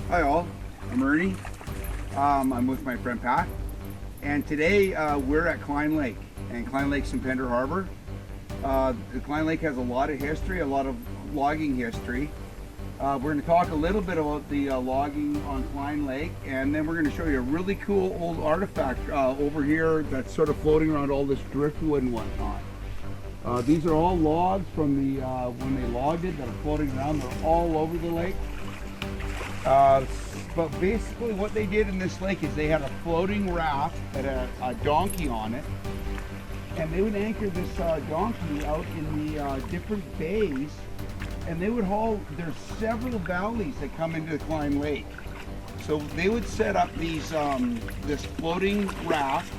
Hi all, I'm Ernie. I'm with my friend Pat, and today we're at Klein Lake, and Klein Lake's in Pender Harbour. The Klein Lake has a lot of history, a lot of logging history. We're going to talk a little bit about the logging on Klein Lake, and then we're going to show you a really cool old artifact over here that's sort of floating around all this driftwood and whatnot. These are all logs from the when they logged it that are floating around. They're all over the lake. But basically what they did in this lake is they had a floating raft that had a donkey on it, and they would anchor this donkey out in the different bays, and they would haul. There's several valleys that come into the Klein Lake, so they would set up these this floating raft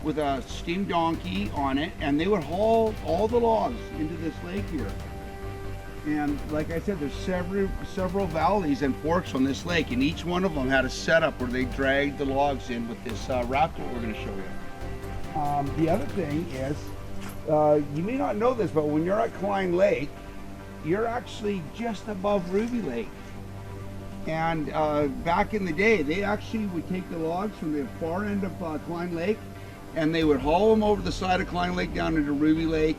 with a steam donkey on it, and they would haul all the logs into this lake here. And like I said, there's several valleys and forks on this lake, and each one of them had a setup where they dragged the logs in with this raft that we're going to show you. The other thing is, you may not know this, but when you're at Klein Lake, you're actually just above Ruby Lake. And back in the day, they actually would take the logs from the far end of Klein Lake, and they would haul them over the side of Klein Lake down into Ruby Lake,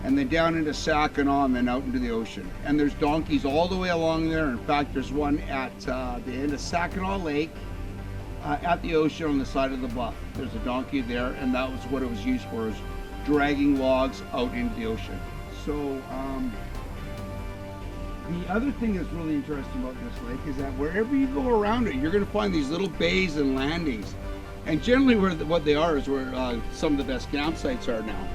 and then down into Saginaw, and then out into the ocean. And there's donkeys all the way along there. In fact, there's one at the end of Saginaw Lake at the ocean on the side of the bluff. There's a donkey there, and that was what it was used for, is dragging logs out into the ocean. So the other thing that's really interesting about this lake is that wherever you go around it, you're going to find these little bays and landings. And generally what they are is where some of the best campsites are now.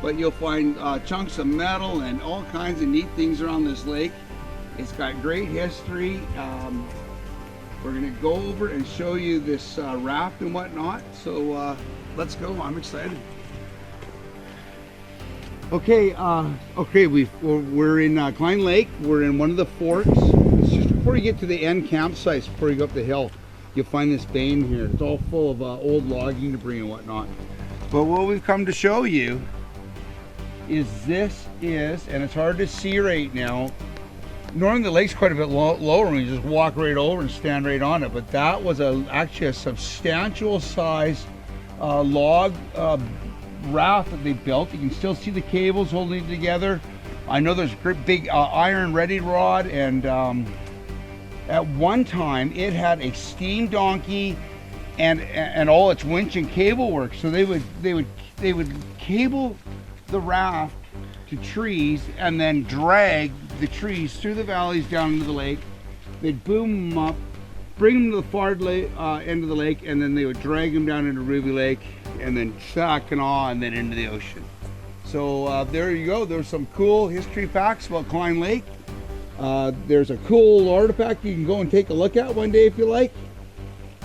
But you'll find chunks of metal and all kinds of neat things around this lake. It's got great history. We're going to go over and show you this raft and whatnot. So let's go. I'm excited. Okay, we're in Klein Lake. We're in one of the forks. It's just before you get to the end campsites, before you go up the hill, you'll find this bay in here. It's all full of old logging debris and whatnot. But what we've come to show you is and it's hard to see right now. Normally the lake's quite a bit lower and you just walk right over and stand right on it, but that was actually a substantial size log raft that they built. You can still see the cables holding it together. I know there's a great big iron ready rod, and at one time it had a steam donkey and all its winch and cable work. So they would cable the raft to trees and then drag the trees through the valleys down into the lake. They'd boom them up, bring them to the far end of the lake, and then they would drag them down into Ruby Lake, and then Saginaw, and then into the ocean. So there you go. There's some cool history facts about Klein Lake. There's a cool artifact you can go and take a look at one day if you like.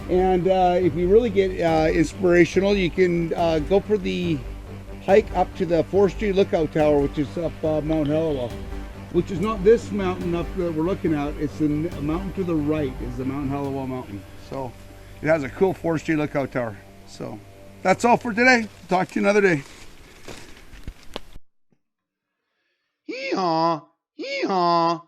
And if you really get inspirational, you can go for the hike up to the Forestry Lookout Tower, which is up Mount Hallowell, which is not this mountain up that we're looking at. It's the mountain to the right is the Mount Hallowell mountain. So it has a cool Forestry Lookout Tower. So that's all for today. Talk to you another day. Hee-haw, hee-haw.